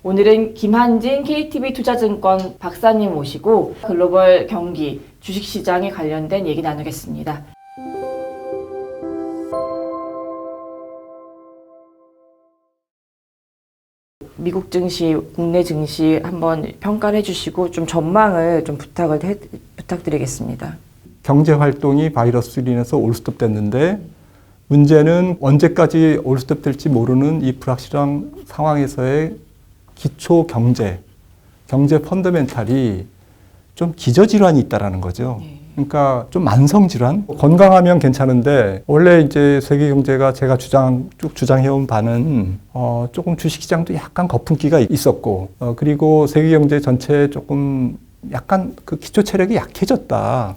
오늘은 김한진 KTB 투자증권 박사님 모시고 글로벌 경기, 주식시장에 관련된 얘기 나누겠습니다. 미국 증시, 국내 증시 한번 평가를 해주시고 좀 전망을 좀 부탁드리겠습니다. 경제 활동이 바이러스로 인해서 올스톱 됐는데 문제는 언제까지 올스톱 될지 모르는 이 불확실한 상황에서의 기초 경제 펀더멘탈이 좀 기저질환이 있다라는 거죠. 그러니까 좀 만성질환? 건강하면 괜찮은데 원래 이제 세계 경제가 제가 쭉 주장해온 바는 조금 주식시장도 약간 거품기가 있었고 그리고 세계 경제 전체에 조금 약간 그 기초 체력이 약해졌다.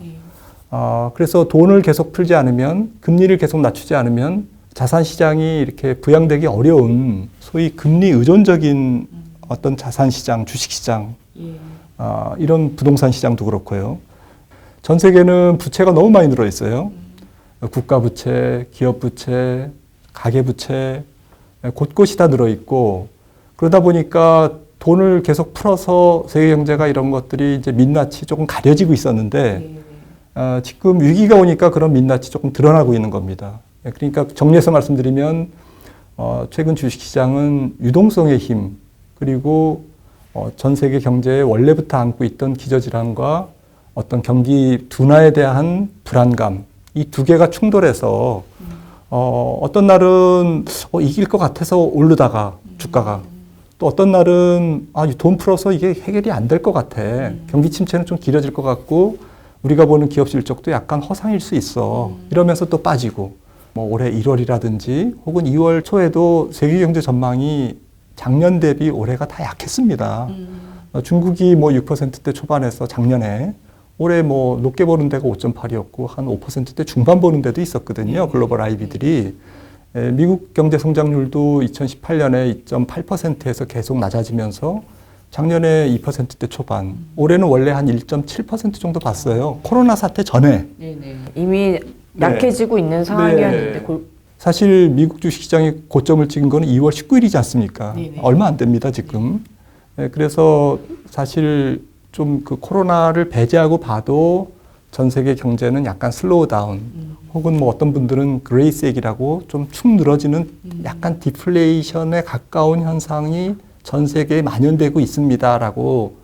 그래서 돈을 계속 풀지 않으면 금리를 계속 낮추지 않으면 자산 시장이 이렇게 부양되기 어려운 소위 금리 의존적인 어떤 자산 시장, 주식 시장 이런 부동산 시장도 그렇고요. 전 세계는 부채가 너무 많이 늘어 있어요. 국가 부채, 기업 부채, 가계 부채 곳곳이 다 늘어 있고 그러다 보니까 돈을 계속 풀어서 세계 경제가 이런 것들이 이제 민낯이 조금 가려지고 있었는데 지금 위기가 오니까 그런 민낯이 조금 드러나고 있는 겁니다. 그러니까 정리해서 말씀드리면 최근 주식시장은 유동성의 힘 그리고 전 세계 경제에 원래부터 안고 있던 기저질환과 어떤 경기 둔화에 대한 불안감 이 두 개가 충돌해서 어떤 날은 이길 것 같아서 오르다가 주가가 또 어떤 날은 돈 풀어서 이게 해결이 안 될 것 같아. 경기 침체는 좀 길어질 것 같고 우리가 보는 기업 실적도 약간 허상일 수 있어. 이러면서 또 빠지고 뭐 올해 1월이라든지 혹은 2월 초에도 세계 경제 전망이 작년 대비 올해가 다 약했습니다. 중국이 뭐 6%대 초반에서 작년에 올해 뭐 높게 보는 데가 5.8이었고 한 5%대 중반 보는 데도 있었거든요. 글로벌 IB들이. 미국 경제 성장률도 2018년에 2.8%에서 계속 낮아지면서 작년에 2%대 초반, 올해는 원래 한 1.7% 정도 봤어요. 코로나 사태 전에. 이미 약해지고 있는 상황이었는데 사실 미국 주식시장이 고점을 찍은 거는 2월 19일이지 않습니까? 얼마 안 됩니다, 지금. 그래서 사실 좀 그 코로나를 배제하고 봐도 전 세계 경제는 약간 슬로우 다운 혹은 뭐 어떤 분들은 그레이스액이라고 좀 축 늘어지는 약간 디플레이션에 가까운 현상이 전 세계에 만연되고 있습니다라고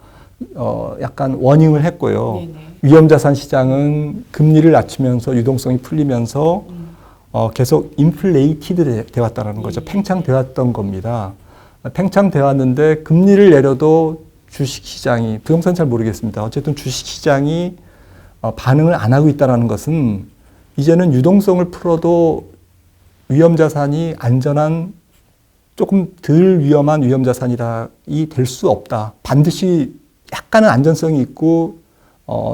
약간 워닝을 했고요. 위험자산 시장은 금리를 낮추면서 유동성이 풀리면서 계속 인플레이티드 돼 왔다는 거죠. 팽창돼 왔던 겁니다. 팽창돼 왔는데 금리를 내려도 주식시장이, 부동산 잘 모르겠습니다. 어쨌든 주식시장이 반응을 안 하고 있다는 것은 이제는 유동성을 풀어도 위험자산이 안전한 조금 덜 위험한 위험자산이 될 수 없다. 반드시 약간은 안전성이 있고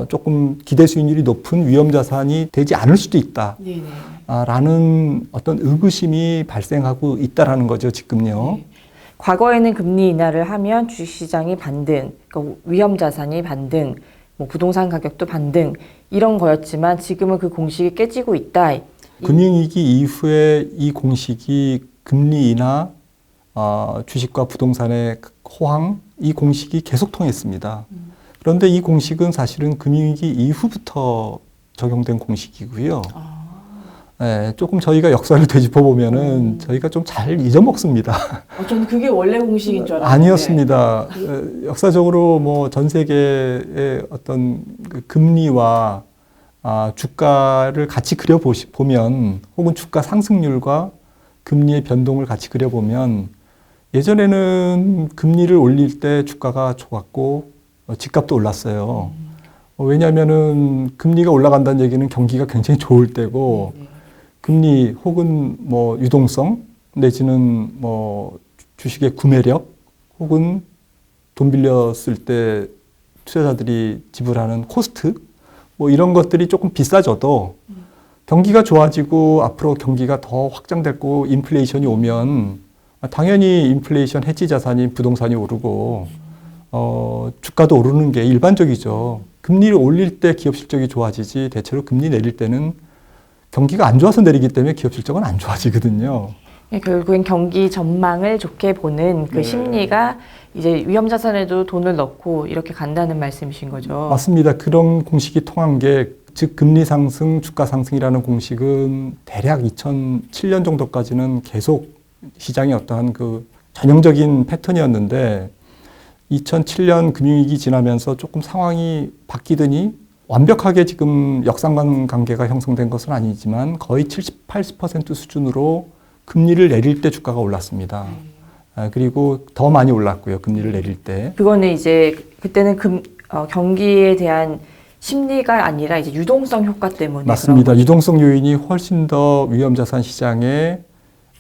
조금 기대 수익률이 높은 위험자산이 되지 않을 수도 있다. 라는 어떤 의구심이 발생하고 있다는 거죠, 지금요. 과거에는 금리 인하를 하면 주식시장이 반등, 그러니까 위험자산이 반등, 뭐 부동산 가격도 반등 이런 거였지만 지금은 그 공식이 깨지고 있다. 금융위기 이후에 이 공식이 금리 인하, 주식과 부동산의 호황, 이 공식이 계속 통했습니다. 그런데 이 공식은 사실은 금융위기 이후부터 적용된 공식이고요. 조금 저희가 역사를 되짚어 보면은 저희가 좀 잘 잊어먹습니다. 저는 그게 원래 공식인 줄 알았는데 아니었습니다. 역사적으로 뭐 전 세계의 어떤 그 금리와 주가를 같이 그려보면 혹은 주가 상승률과 금리의 변동을 같이 그려보면 예전에는 금리를 올릴 때 주가가 좋았고 집값도 올랐어요. 왜냐하면은 금리가 올라간다는 얘기는 경기가 굉장히 좋을 때고 금리 혹은 뭐 유동성 내지는 뭐 주식의 구매력 혹은 돈 빌렸을 때 투자자들이 지불하는 코스트 뭐 이런 것들이 조금 비싸져도 경기가 좋아지고 앞으로 경기가 더 확장되고 인플레이션이 오면 당연히 인플레이션 해지 자산인 부동산이 오르고 주가도 오르는 게 일반적이죠. 금리를 올릴 때 기업 실적이 좋아지지 대체로 금리 내릴 때는 경기가 안 좋아서 내리기 때문에 기업 실적은 안 좋아지거든요. 결국엔 경기 전망을 좋게 보는 그 심리가 이제 위험자산에도 돈을 넣고 이렇게 간다는 말씀이신 거죠. 맞습니다. 그런 공식이 통한 게, 즉 금리 상승, 주가 상승이라는 공식은 대략 2007년 정도까지는 계속 시장의 어떠한 그 전형적인 패턴이었는데 2007년 금융위기 지나면서 조금 상황이 바뀌더니 완벽하게 지금 역상관 관계가 형성된 것은 아니지만 거의 70, 80% 수준으로 금리를 내릴 때 주가가 올랐습니다. 그리고 더 많이 올랐고요. 금리를 내릴 때. 그거는 이제 그때는 경기에 대한 심리가 아니라 이제 유동성 효과 때문에 맞습니다. 유동성 요인이 훨씬 더 위험자산 시장에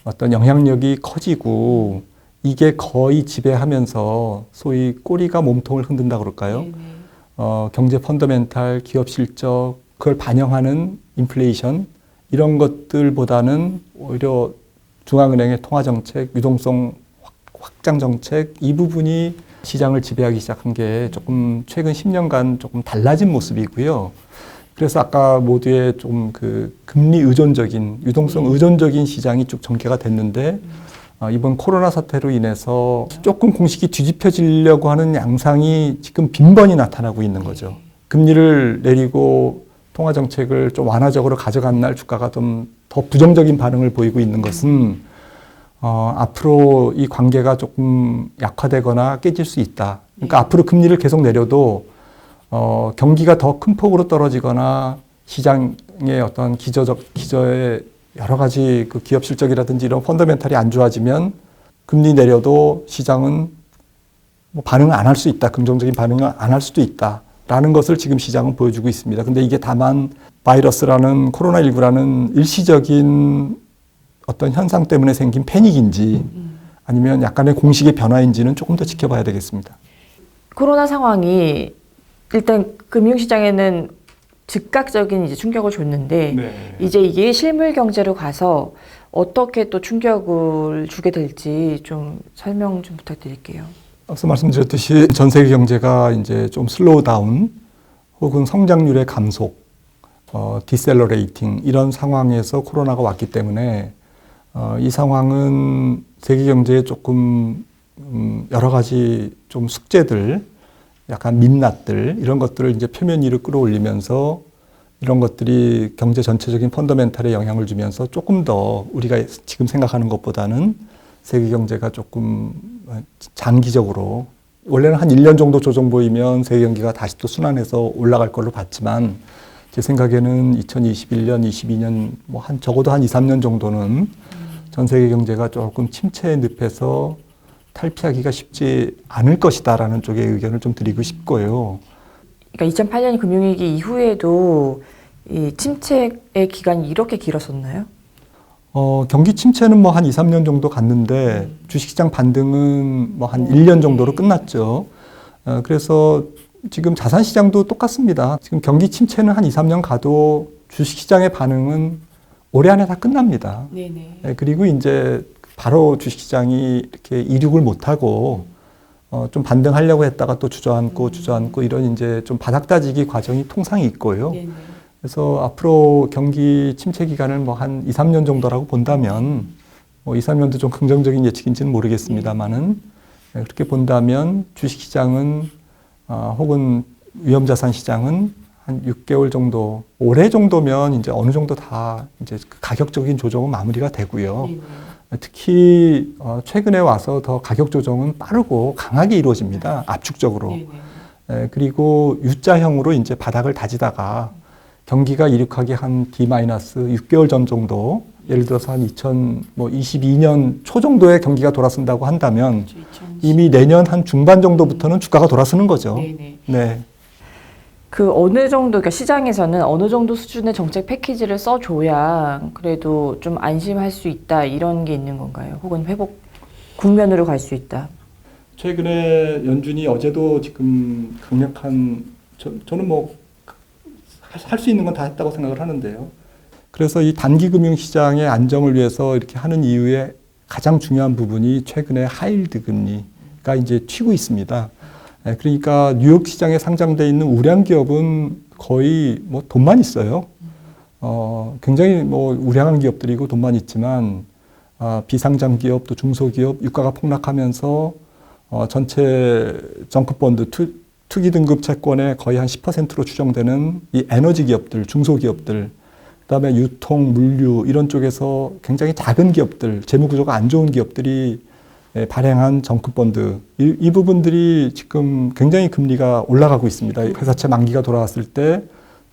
어떤 영향력이 커지고 이게 거의 지배하면서 소위 꼬리가 몸통을 흔든다 그럴까요? 경제 펀더멘탈, 기업 실적, 그걸 반영하는 인플레이션 이런 것들보다는 오히려 중앙은행의 통화정책, 유동성 확장 정책 이 부분이 시장을 지배하기 시작한 게 조금 최근 10년간 조금 달라진 모습이고요. 그래서 아까 모두의 좀 그 금리 의존적인, 유동성 의존적인 시장이 쭉 전개가 됐는데 이번 코로나 사태로 인해서 조금 공식이 뒤집혀지려고 하는 양상이 지금 빈번히 나타나고 있는 거죠. 금리를 내리고 통화 정책을 좀 완화적으로 가져간 날 주가가 좀 더 부정적인 반응을 보이고 있는 것은 앞으로 이 관계가 조금 약화되거나 깨질 수 있다. 그러니까 앞으로 금리를 계속 내려도 경기가 더 큰 폭으로 떨어지거나 시장의 어떤 기저의 여러 가지 그 기업 실적이라든지 이런 펀더멘탈이 안 좋아지면 금리 내려도 시장은 뭐 반응을 안 할 수 있다. 긍정적인 반응을 안 할 수도 있다라는 것을 지금 시장은 보여주고 있습니다. 근데 이게 다만 바이러스라는 코로나19라는 일시적인 어떤 현상 때문에 생긴 패닉인지 아니면 약간의 공식의 변화인지는 조금 더 지켜봐야 되겠습니다. 코로나 상황이 일단 금융시장에는 즉각적인 이제 충격을 줬는데 이제 이게 실물 경제로 가서 어떻게 또 충격을 주게 될지 좀 설명 좀 부탁드릴게요. 앞서 말씀드렸듯이 전 세계 경제가 이제 좀 슬로우 다운 혹은 성장률의 감속, 디셀러레이팅 이런 상황에서 코로나가 왔기 때문에 이 상황은 세계 경제에 조금 여러 가지 좀 숙제들, 약간 민낯들 이런 것들을 이제 표면 위로 끌어올리면서 이런 것들이 경제 전체적인 펀더멘탈에 영향을 주면서 조금 더 우리가 지금 생각하는 것보다는 세계 경제가 조금 장기적으로 원래는 한 1년 정도 조정 보이면 세계 경기가 다시 또 순환해서 올라갈 걸로 봤지만 제 생각에는 2021년, 22년 뭐 한 적어도 한 2, 3년 정도는 전 세계 경제가 조금 침체의 늪에서 탈피하기가 쉽지 않을 것이다라는 쪽의 의견을 좀 드리고 싶고요. 그러니까 2008년 금융위기 이후에도 이 침체의 기간이 이렇게 길었었나요? 경기 침체는 뭐 한 2, 3년 정도 갔는데 주식시장 반등은 뭐 한 1년 정도로 끝났죠. 그래서 지금 자산시장도 똑같습니다. 지금 경기 침체는 한 2, 3년 가도 주식시장의 반응은 올해 안에 다 끝납니다. 네네. 그리고 이제 바로 주식시장이 이렇게 이륙을 못하고 좀 반등하려고 했다가 또 주저앉고 이런 이제 좀 바닥 다지기 과정이 통상이 있고요. 네네. 그래서 앞으로 경기 침체 기간을 뭐 한 2, 3년 정도라고 본다면 뭐 2, 3년도 좀 긍정적인 예측인지는 모르겠습니다만은 그렇게 본다면 주식시장은 혹은 위험자산 시장은 한 6개월 정도, 올해 정도면 이제 어느 정도 다 이제 가격적인 조정은 마무리가 되고요. 특히 최근에 와서 더 가격 조정은 빠르고 강하게 이루어집니다. 압축적으로. 그리고 U자형으로 이제 바닥을 다지다가 경기가 이륙하기 한 D-6개월 전 정도, 예를 들어서 한 2022년 초 정도에 경기가 돌아선다고 한다면 이미 내년 한 중반 정도부터는 주가가 돌아서는 거죠. 네. 그 어느 정도, 그러니까 시장에서는 어느 정도 수준의 정책 패키지를 써줘야 그래도 좀 안심할 수 있다 이런 게 있는 건가요? 혹은 회복 국면으로 갈 수 있다. 최근에 연준이 어제도 지금 강력한 저는 뭐 할 수 있는 건 다 했다고 생각을 하는데요. 그래서 이 단기 금융 시장의 안정을 위해서 이렇게 하는 이유의 가장 중요한 부분이 최근에 하이힐드 금리가 이제 튀고 있습니다. 그러니까 뉴욕 시장에 상장돼 있는 우량 기업은 거의 뭐 돈만 있어요. 굉장히 뭐 우량한 기업들이고 돈만 있지만 비상장 기업 또 중소기업 유가가 폭락하면서 전체 정크펀드 투기 등급 채권의 거의 한 10%로 추정되는 이 에너지 기업들, 중소기업들, 그다음에 유통, 물류 이런 쪽에서 굉장히 작은 기업들, 재무 구조가 안 좋은 기업들이 발행한 정크펀드 이 부분들이 지금 굉장히 금리가 올라가고 있습니다. 회사채 만기가 돌아왔을 때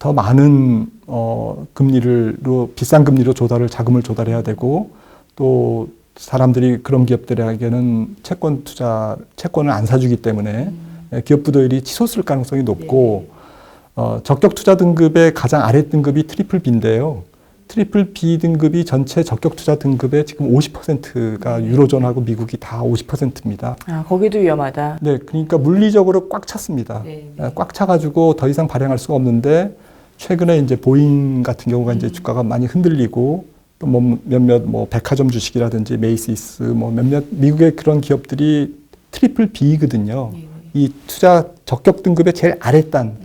더 많은 금리로 비싼 금리로 자금을 조달해야 되고 또 사람들이 그런 기업들에게는 채권을 안 사주기 때문에 기업 부도율이 치솟을 가능성이 높고 적격 투자 등급의 가장 아래 등급이 트리플 B인데요. 트리플 B 등급이 전체 적격 투자 등급의 지금 50%가 유로존하고 미국이 다 50%입니다. 아, 거기도 위험하다. 네, 그러니까 물리적으로 꽉 찼습니다. 꽉 차가지고 더 이상 발행할 수가 없는데 최근에 이제 보잉 같은 경우가 이제 주가가 많이 흔들리고 또 몇몇 백화점 주식이라든지 메이시스 몇몇 미국의 그런 기업들이 트리플 B거든요. 이 투자 적격 등급의 제일 아랫단.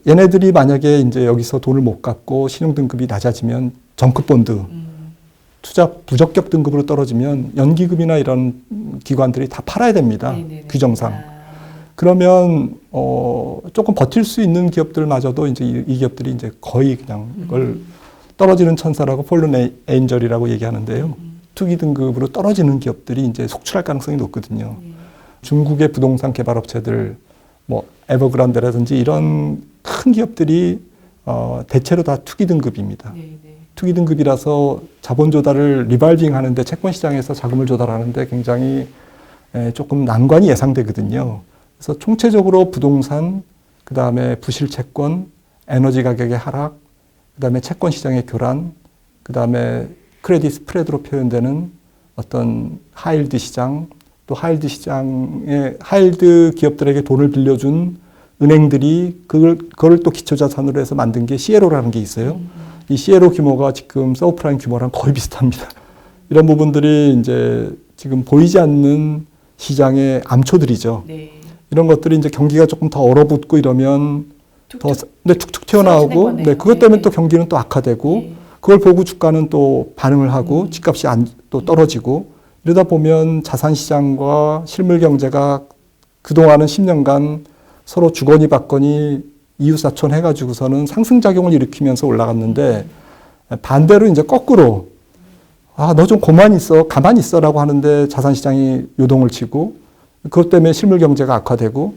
얘네들이 만약에 이제 여기서 돈을 못 갚고 신용 등급이 낮아지면 정크본드 투자 부적격 등급으로 떨어지면 연기금이나 이런 기관들이 다 팔아야 됩니다. 규정상. 그러면 조금 버틸 수 있는 기업들마저도 이제 이 기업들이 이제 거의 그냥 이걸 떨어지는 천사라고 폴른 에인절이라고 얘기하는데요. 투기 등급으로 떨어지는 기업들이 이제 속출할 가능성이 높거든요. 중국의 부동산 개발 업체들 에버그란데라든지 이런 큰 기업들이 대체로 다 투기 등급입니다. 투기 등급이라서 자본 조달을 리발빙 하는데 채권 시장에서 자금을 조달하는데 굉장히 조금 난관이 예상되거든요. 그래서 총체적으로 부동산, 그 다음에 부실 채권, 에너지 가격의 하락, 그 다음에 채권 시장의 교란, 그 다음에 크레딧 스프레드로 표현되는 어떤 하이힐드 시장, 또 하이힐드 시장에 하이힐드 기업들에게 돈을 빌려준 은행들이 그걸 또 기초자산으로 해서 만든 게 CLO라는 게 있어요. 이 CLO 규모가 지금 서브프라임 규모랑 거의 비슷합니다. 이런 부분들이 이제 지금 보이지 않는 시장의 암초들이죠. 이런 것들이 이제 경기가 조금 더 얼어붙고 이러면 툭툭 튀어나오고 그것 때문에 또 경기는 또 악화되고 그걸 보고 주가는 또 반응을 하고 집값이 또 떨어지고 이러다 보면 자산시장과 실물경제가 그동안은 10년간 서로 주거니 받거니 이웃사촌 해가지고서는 상승작용을 일으키면서 올라갔는데 반대로 이제 거꾸로 너 좀 가만히 있어라고 하는데 자산시장이 요동을 치고 그것 때문에 실물경제가 악화되고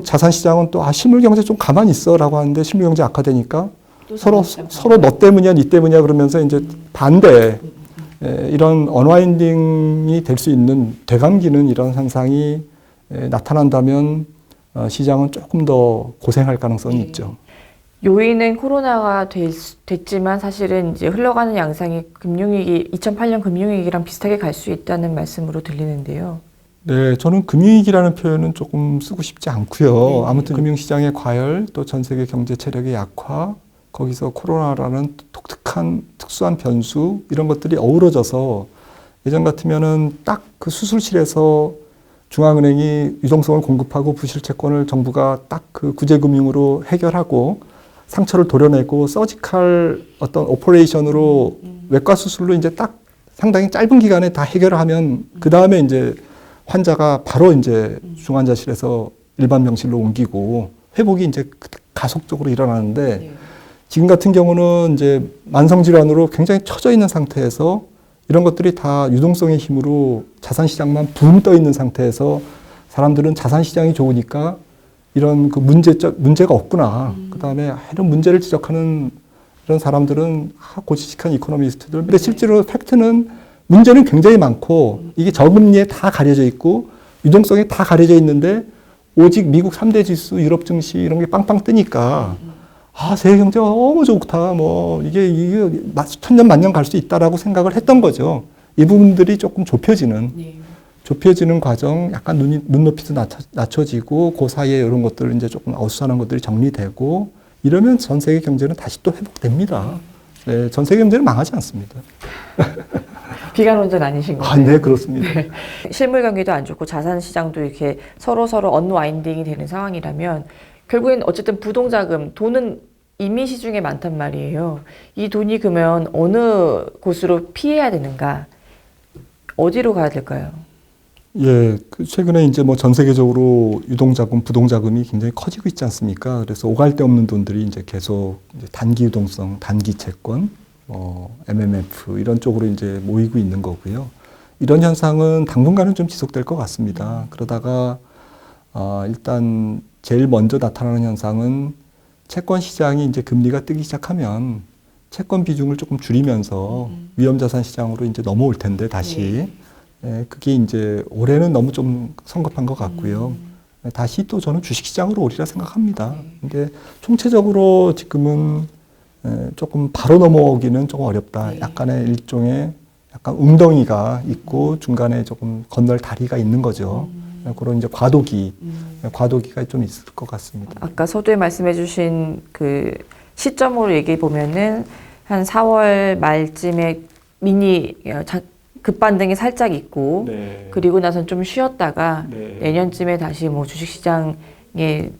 자산시장은 또 실물경제 좀 가만히 있어라고 하는데 실물경제 악화되니까 서로 너 때문이야 니 때문이야 그러면서 이제 반대 이런 언와인딩이 될 수 있는 되감기는 이런 현상이 나타난다면 시장은 조금 더 고생할 가능성이 있죠. 요인은 코로나가 됐지만 사실은 이제 흘러가는 양상이 2008년 금융위기랑 비슷하게 갈 수 있다는 말씀으로 들리는데요. 네, 저는 금융위기라는 표현은 조금 쓰고 싶지 않고요. 아무튼 금융시장의 과열, 또 전 세계 경제 체력의 약화, 거기서 코로나라는 특수한 변수 이런 것들이 어우러져서 예전 같으면은 딱 그 수술실에서 중앙은행이 유동성을 공급하고 부실채권을 정부가 딱 그 구제금융으로 해결하고 상처를 도려내고 서지컬 어떤 오퍼레이션으로 외과 수술로 이제 딱 상당히 짧은 기간에 다 해결을 하면 그 다음에 이제 환자가 바로 이제 중환자실에서 일반 병실로 옮기고 회복이 이제 가속적으로 일어나는데 지금 같은 경우는 이제 만성질환으로 굉장히 처져 있는 상태에서 이런 것들이 다 유동성의 힘으로 자산시장만 붕 떠 있는 상태에서 사람들은 자산시장이 좋으니까 이런 그 문제가 없구나. 그 다음에 이런 문제를 지적하는 이런 사람들은 고지식한 이코노미스트들. 근데 실제로 팩트는 문제는 굉장히 많고 이게 저금리에 다 가려져 있고 유동성에 다 가려져 있는데 오직 미국 3대 지수, 유럽 증시 이런 게 빵빵 뜨니까 세계 경제가 너무 좋다. 이게 천년 만년 갈 수 있다라고 생각을 했던 거죠. 이 부분들이 조금 좁혀지는 과정, 약간 눈높이도 낮춰지고 그 사이에 이런 것들 이제 조금 어수선한 것들이 정리되고 이러면 전 세계 경제는 다시 또 회복됩니다. 네, 전 세계 경제는 망하지 않습니다. 비관론자 아니신 거예요? 네, 그렇습니다. 네. 실물 경기도 안 좋고 자산 시장도 이렇게 서로 언와인딩이 되는 상황이라면 결국엔 어쨌든 부동자금, 돈은 이미 시중에 많단 말이에요. 이 돈이 그러면 어느 곳으로 피해야 되는가? 어디로 가야 될까요? 예, 최근에 이제 뭐 전 세계적으로 유동자금, 부동자금이 굉장히 커지고 있지 않습니까? 그래서 오갈 데 없는 돈들이 이제 계속 이제 단기 유동성, 단기 채권, MMF 이런 쪽으로 이제 모이고 있는 거고요. 이런 현상은 당분간은 좀 지속될 것 같습니다. 그러다가 일단 제일 먼저 나타나는 현상은 채권 시장이 이제 금리가 뜨기 시작하면 채권 비중을 조금 줄이면서 위험자산 시장으로 이제 넘어올 텐데 다시. 그게 이제 올해는 너무 좀 성급한 것 같고요. 다시 또 저는 주식시장으로 오리라 생각합니다. 근데 총체적으로 지금은 조금 바로 넘어오기는 조금 어렵다. 약간의 일종의 약간 웅덩이가 있고 중간에 조금 건널 다리가 있는 거죠. 그런 이제 과도기가 좀 있을 것 같습니다. 아까 서두에 말씀해주신 그 시점으로 얘기해 보면은 한 4월 말쯤에 급반등이 살짝 있고 네. 그리고 나선 좀 쉬었다가 네. 내년쯤에 다시 뭐 주식시장에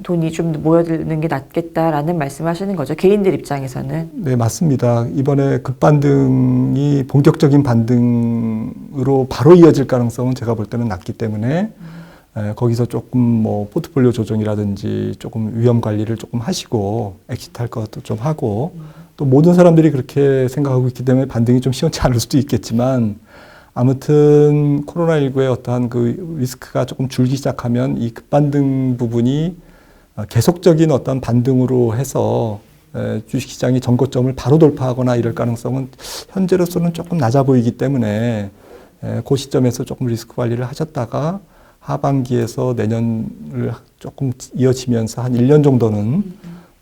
돈이 좀 모여드는 게 낫겠다라는 말씀하시는 거죠. 개인들 입장에서는. 네, 맞습니다. 이번에 급반등이 본격적인 반등으로 바로 이어질 가능성은 제가 볼 때는 낮기 때문에 거기서 조금 뭐 포트폴리오 조정이라든지 조금 위험 관리를 조금 하시고 엑시트할 것도 좀 하고 또 모든 사람들이 그렇게 생각하고 있기 때문에 반등이 좀 시원치 않을 수도 있겠지만 아무튼 코로나19의 어떠한 그 리스크가 조금 줄기 시작하면 이 급반등 부분이 계속적인 어떤 반등으로 해서 주식시장이 전고점을 바로 돌파하거나 이럴 가능성은 현재로서는 조금 낮아 보이기 때문에 그 시점에서 조금 리스크 관리를 하셨다가 하반기에서 내년을 조금 이어지면서 한 1년 정도는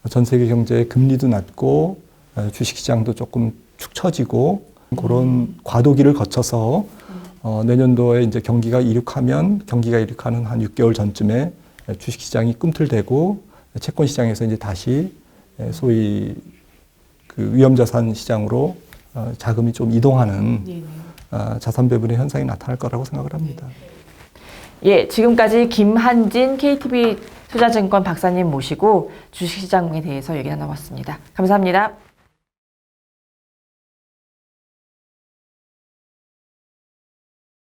전 세계 경제의 금리도 낮고 주식시장도 조금 축 처지고 그런 과도기를 거쳐서 내년도에 이제 경기가 이륙하는 한 6개월 전쯤에 주식시장이 꿈틀대고 채권시장에서 이제 다시 소위 그 위험자산 시장으로 자금이 좀 이동하는 자산 배분의 현상이 나타날 거라고 생각을 합니다. 예, 지금까지 김한진 KTB 투자증권 박사님 모시고 주식시장에 대해서 얘기 나눠봤습니다. 감사합니다.